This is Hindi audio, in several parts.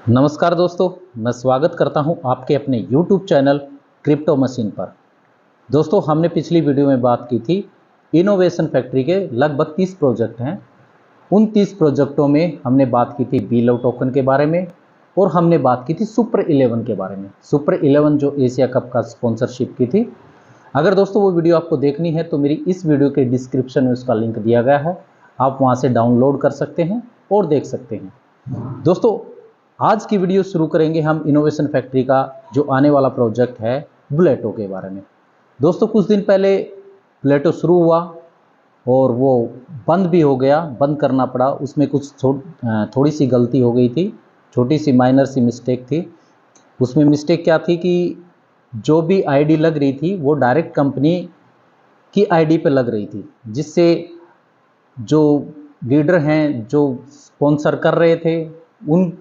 नमस्कार दोस्तों, मैं स्वागत करता हूं आपके अपने YouTube चैनल क्रिप्टो मशीन पर। दोस्तों, हमने पिछली वीडियो में बात की थी इनोवेशन फैक्ट्री के लगभग 30 प्रोजेक्ट हैं। उन 30 प्रोजेक्टों में हमने बात की थी बीलो टोकन के बारे में और हमने बात की थी सुपर 11 के बारे में। सुपर 11 जो एशिया कप का स्पॉन्सरशिप की थी। अगर दोस्तों वो वीडियो आपको देखनी है तो मेरी इस वीडियो के डिस्क्रिप्शन में उसका लिंक दिया गया है, आप वहाँ से डाउनलोड कर सकते हैं और देख सकते हैं। दोस्तों, आज की वीडियो शुरू करेंगे हम इनोवेशन फैक्ट्री का जो आने वाला प्रोजेक्ट है बुलेटो के बारे में। दोस्तों, कुछ दिन पहले बुलेटो शुरू हुआ और वो बंद भी हो गया, बंद करना पड़ा। उसमें कुछ थोड़ी सी गलती हो गई थी, छोटी सी माइनर सी मिस्टेक थी। उसमें मिस्टेक क्या थी कि जो भी आईडी लग रही थी वो डायरेक्ट कंपनी की आईडी पे लग रही थी, जिससे जो लीडर हैं जो स्पॉन्सर कर रहे थे उन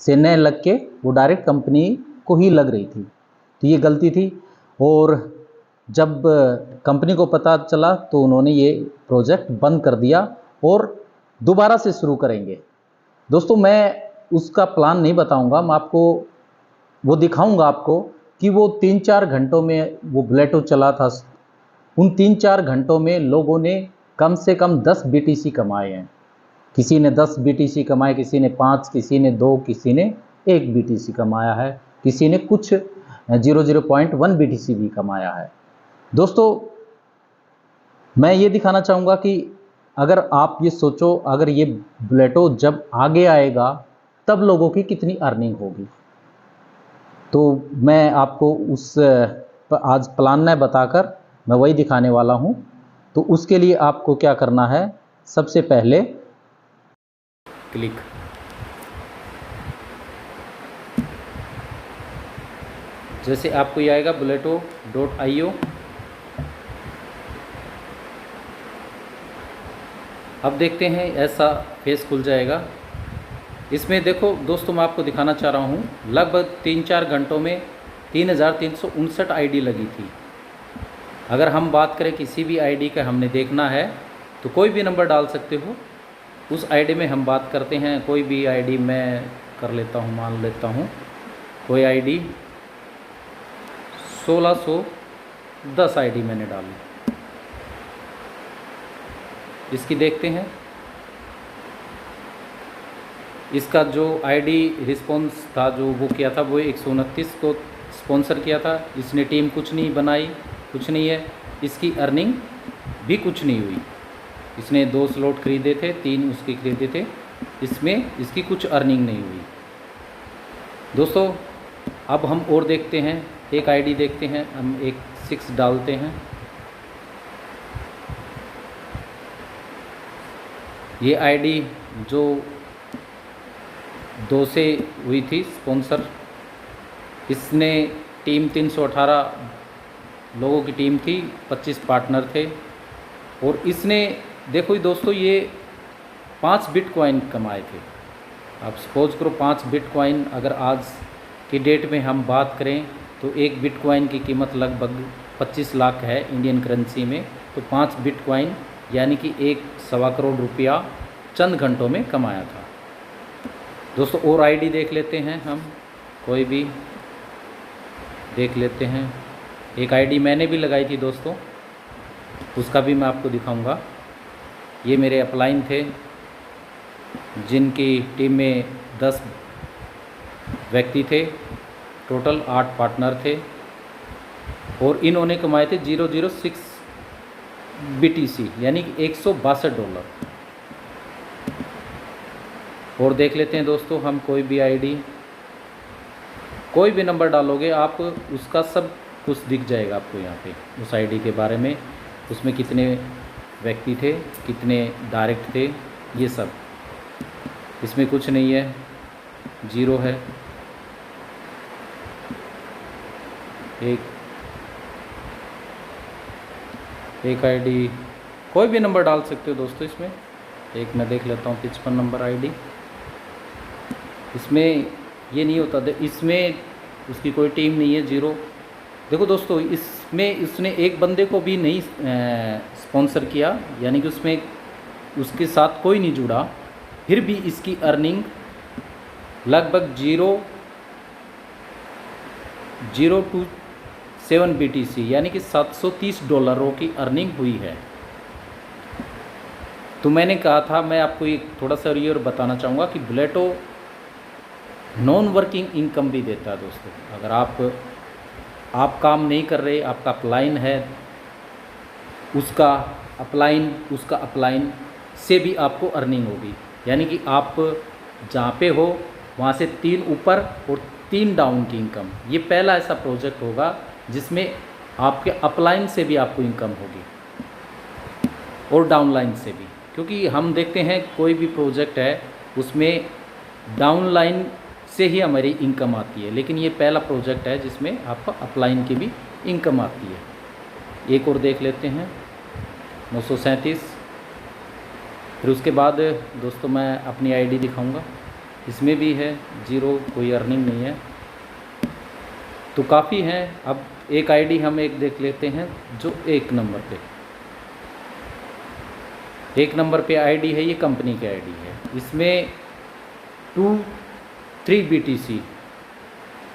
से न लग के वो डायरेक्ट कंपनी को ही लग रही थी। तो ये गलती थी और जब कंपनी को पता चला तो उन्होंने ये प्रोजेक्ट बंद कर दिया और दोबारा से शुरू करेंगे। दोस्तों, मैं उसका प्लान नहीं बताऊंगा, मैं आपको वो दिखाऊंगा आपको कि वो 3-4 घंटों में वो बुलेटो चला था। उन 3-4 घंटों में लोगों ने कम से कम 10 बीटीसी कमाए हैं। किसी ने 10 बीटीसी कमाए, किसी ने 5, किसी ने 2, किसी ने 1 बीटीसी कमाया है, किसी ने कुछ 0.1 बीटीसी भी कमाया है। दोस्तों, मैं ये दिखाना चाहूँगा कि अगर आप ये सोचो, अगर ये बुलेटो जब आगे आएगा तब लोगों की कितनी अर्निंग होगी। तो मैं आपको उस आज प्लान न बताकर मैं वही दिखाने वाला हूँ। तो उसके लिए आपको क्या करना है, सबसे पहले क्लिक, जैसे आपको ये आएगा buleto.io। अब देखते हैं ऐसा फेस खुल जाएगा। इसमें देखो दोस्तों, मैं आपको दिखाना चाह रहा हूँ लगभग 3-4 घंटों में 3359 आईडी लगी थी। अगर हम बात करें किसी भी आईडी का हमने देखना है तो कोई भी नंबर डाल सकते हो। उस आईडी में हम बात करते हैं, कोई भी आईडी मैं कर लेता हूँ, मान लेता हूँ कोई आईडी 1610 आईडी मैंने डाली। इसकी देखते हैं, इसका जो आईडी रिस्पॉन्स था जो वो किया था वो 129 को स्पॉन्सर किया था। इसने टीम कुछ नहीं बनाई, कुछ नहीं है। इसकी अर्निंग भी कुछ नहीं हुई। इसने 2 स्लॉट खरीदे थे, 3 उसके खरीदे थे, इसमें इसकी कुछ अर्निंग नहीं हुई। दोस्तों, अब हम और देखते हैं, एक आईडी देखते हैं, हम एक 6 डालते हैं। ये आईडी जो 2 से हुई थी स्पॉन्सर, इसने टीम 318 लोगों की टीम थी, 25 पार्टनर थे और इसने देखो दोस्तों ये 5 बिटकॉइन कमाए थे। आप सपोज करो 5 बिटकॉइन, अगर आज की डेट में हम बात करें तो एक बिटकॉइन की कीमत लगभग 25 लाख है इंडियन करेंसी में। तो 5 बिटकॉइन यानी कि 1.25 करोड़ रुपया चंद घंटों में कमाया था। दोस्तों, और आईडी देख लेते हैं, हम कोई भी देख लेते हैं। एक आईडी मैंने भी लगाई थी दोस्तों, उसका भी मैं आपको दिखाऊंगा। ये मेरे अपलाइन थे जिनकी टीम में 10 व्यक्ति थे, टोटल 8 पार्टनर थे और इन्होंने कमाए थे 0.06 बीटीसी यानी कि $162। और देख लेते हैं दोस्तों हम कोई भी आईडी, कोई भी नंबर डालोगे आप, उसका सब कुछ दिख जाएगा आपको यहाँ पे उस आईडी के बारे में। उसमें कितने व्यक्ति थे, कितने डायरेक्ट थे, ये सब। इसमें कुछ नहीं है, 0 है। एक आईडी, कोई भी नंबर डाल सकते हो दोस्तों इसमें। एक मैं देख लेता हूँ 55 नंबर आईडी। इसमें ये नहीं होता, इसमें उसकी कोई टीम नहीं है, 0। देखो दोस्तों, इसमें उसने एक बंदे को भी नहीं स्पॉन्सर किया, यानी कि उसमें उसके साथ कोई नहीं जुड़ा, फिर भी इसकी अर्निंग लगभग 0.027 BTC यानी कि $730 की अर्निंग हुई है। तो मैंने कहा था, मैं आपको एक थोड़ा सा और बताना चाहूँगा कि बुलेटो नॉन वर्किंग इनकम भी देता है दोस्तों। अगर आप काम नहीं कर रहे, आपका अपलाइन है, उसका अपलाइन से भी आपको अर्निंग होगी। यानी कि आप जहाँ पे हो वहाँ से 3 ऊपर और 3 डाउन की इनकम। ये पहला ऐसा प्रोजेक्ट होगा जिसमें आपके अपलाइन से भी आपको इनकम होगी और डाउनलाइन से भी, क्योंकि हम देखते हैं कोई भी प्रोजेक्ट है उसमें डाउनलाइन से ही हमारी इनकम आती है, लेकिन ये पहला प्रोजेक्ट है जिसमें आपको अपलाइन की भी इनकम आती है। एक और देख लेते हैं, 937। फिर उसके बाद दोस्तों मैं अपनी आईडी दिखाऊंगा, इसमें भी है 0, कोई अर्निंग नहीं है। तो काफ़ी हैं। अब एक आईडी हम एक देख लेते हैं जो 1 नंबर पे आईडी है, ये कंपनी की आईडी है। इसमें 3 BTC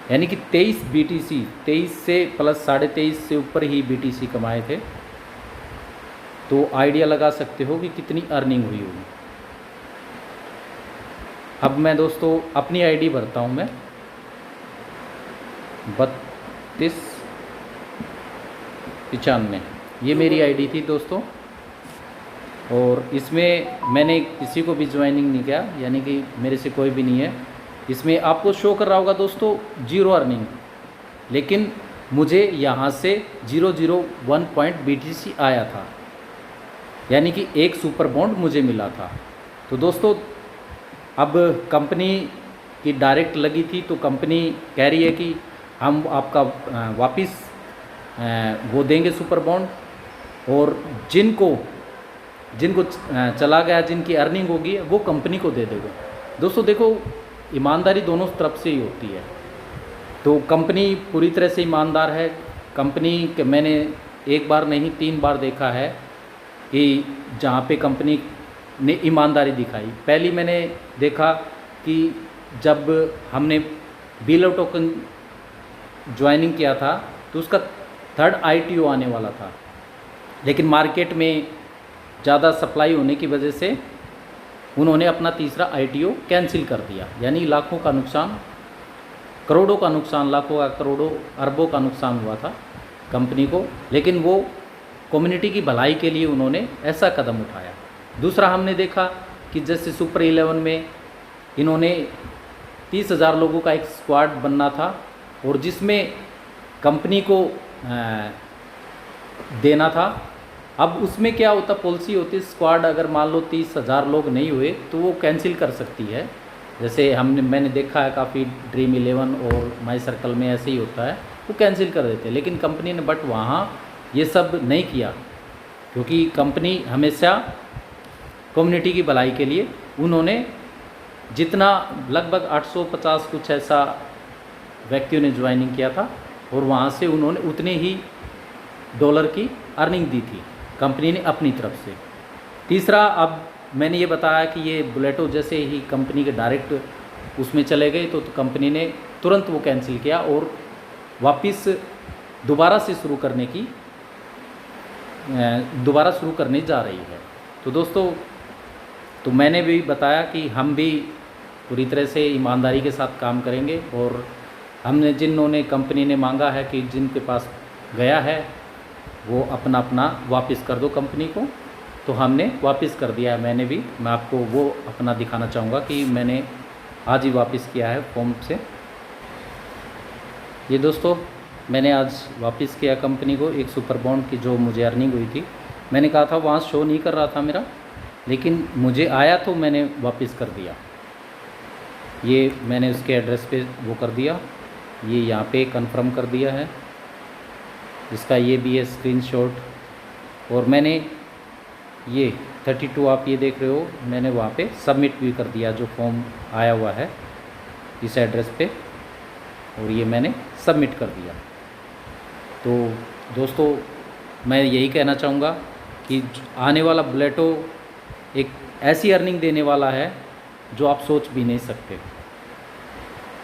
यानी कि 23 BTC, 23 से प्लस 23.5 से ऊपर ही BTC कमाए थे। तो आइडिया लगा सकते हो कि कितनी अर्निंग हुई होगी। अब मैं दोस्तों अपनी आईडी भरता हूँ। मैं 3295 ये मेरी आईडी थी दोस्तों, और इसमें मैंने किसी को भी ज्वाइनिंग नहीं किया, यानी कि मेरे से कोई भी नहीं है। इसमें आपको शो कर रहा होगा दोस्तों 0 अर्निंग, लेकिन मुझे यहाँ से 001 BTC आया था, यानी कि 1 सुपर बॉन्ड मुझे मिला था। तो दोस्तों अब कंपनी की डायरेक्ट लगी थी, तो कंपनी कह रही है कि हम आपका वापस वो देंगे सुपर बॉन्ड, और जिनको चला गया, जिनकी अर्निंग होगी वो कंपनी को दे देगा। दोस्तों देखो, ईमानदारी दोनों तरफ से ही होती है। तो कंपनी पूरी तरह से ईमानदार है। कंपनी के मैंने 1 बार नहीं 3 बार देखा है कि जहाँ पे कंपनी ने ईमानदारी दिखाई। पहली मैंने देखा कि जब हमने बिल ऑफ टोकन ज्वाइनिंग किया था तो उसका 3rd ITO आने वाला था, लेकिन मार्केट में ज़्यादा सप्लाई होने की वजह से उन्होंने अपना 3रा ITO कैंसिल कर दिया। यानी लाखों का नुकसान, करोड़ों का नुकसान, लाखों का करोड़ों अरबों का नुकसान हुआ था कंपनी को, लेकिन वो कम्युनिटी की भलाई के लिए उन्होंने ऐसा कदम उठाया। दूसरा हमने देखा कि जैसे सुपर 11 में इन्होंने 30,000 लोगों का एक स्क्वाड बनना था, और जिसमें कंपनी को देना था। अब उसमें क्या होता, पॉलिसी होती, स्क्वाड अगर मान लो 30,000 लोग नहीं हुए तो वो कैंसिल कर सकती है। जैसे मैंने देखा है काफ़ी ड्रीम 11 और माई सर्कल में ऐसे ही होता है, वो कैंसिल कर देते हैं। लेकिन कंपनी ने बट वहाँ ये सब नहीं किया, क्योंकि कंपनी हमेशा कम्युनिटी की भलाई के लिए उन्होंने जितना लगभग 850 कुछ ऐसा व्यक्तियों ने ज्वाइनिंग किया था, और वहाँ से उन्होंने उतने ही डॉलर की अर्निंग दी थी कंपनी ने अपनी तरफ से। तीसरा, अब मैंने ये बताया कि ये बुलेटो जैसे ही कंपनी के डायरेक्ट उसमें चले गए तो कंपनी ने तुरंत वो कैंसिल किया और वापस दोबारा शुरू करने जा रही है। तो दोस्तों, तो मैंने भी बताया कि हम भी पूरी तरह से ईमानदारी के साथ काम करेंगे, और हमने जिन्होंने कंपनी ने मांगा है कि जिनके पास गया है वो अपना वापस कर दो कंपनी को, तो हमने वापस कर दिया है। मैं आपको वो अपना दिखाना चाहूँगा कि मैंने आज ही वापस किया है फॉर्म से। ये दोस्तों, मैंने आज वापस किया कंपनी को एक सुपर बॉन्ड की जो मुझे अर्निंग हुई थी। मैंने कहा था वहाँ शो नहीं कर रहा था मेरा, लेकिन मुझे आया तो मैंने वापस कर दिया। ये मैंने उसके एड्रेस पे वो कर दिया, ये यहाँ पे कंफर्म कर दिया है, इसका ये भी है स्क्रीनशॉट। और मैंने ये 32 आप ये देख रहे हो, मैंने वहाँ पे सबमिट भी कर दिया जो फॉर्म आया हुआ है इस एड्रेस पे, और ये मैंने सबमिट कर दिया। तो दोस्तों, मैं यही कहना चाहूँगा कि आने वाला बुलेटो एक ऐसी अर्निंग देने वाला है जो आप सोच भी नहीं सकते।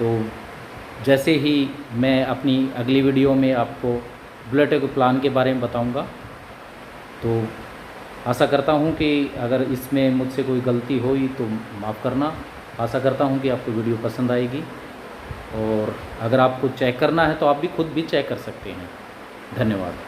तो जैसे ही मैं अपनी अगली वीडियो में आपको बुलेट के प्लान के बारे में बताऊंगा, तो आशा करता हूं कि अगर इसमें मुझसे कोई गलती हुई तो माफ़ करना। आशा करता हूं कि आपको वीडियो पसंद आएगी, और अगर आपको चेक करना है तो आप भी खुद भी चेक कर सकते हैं। धन्यवाद।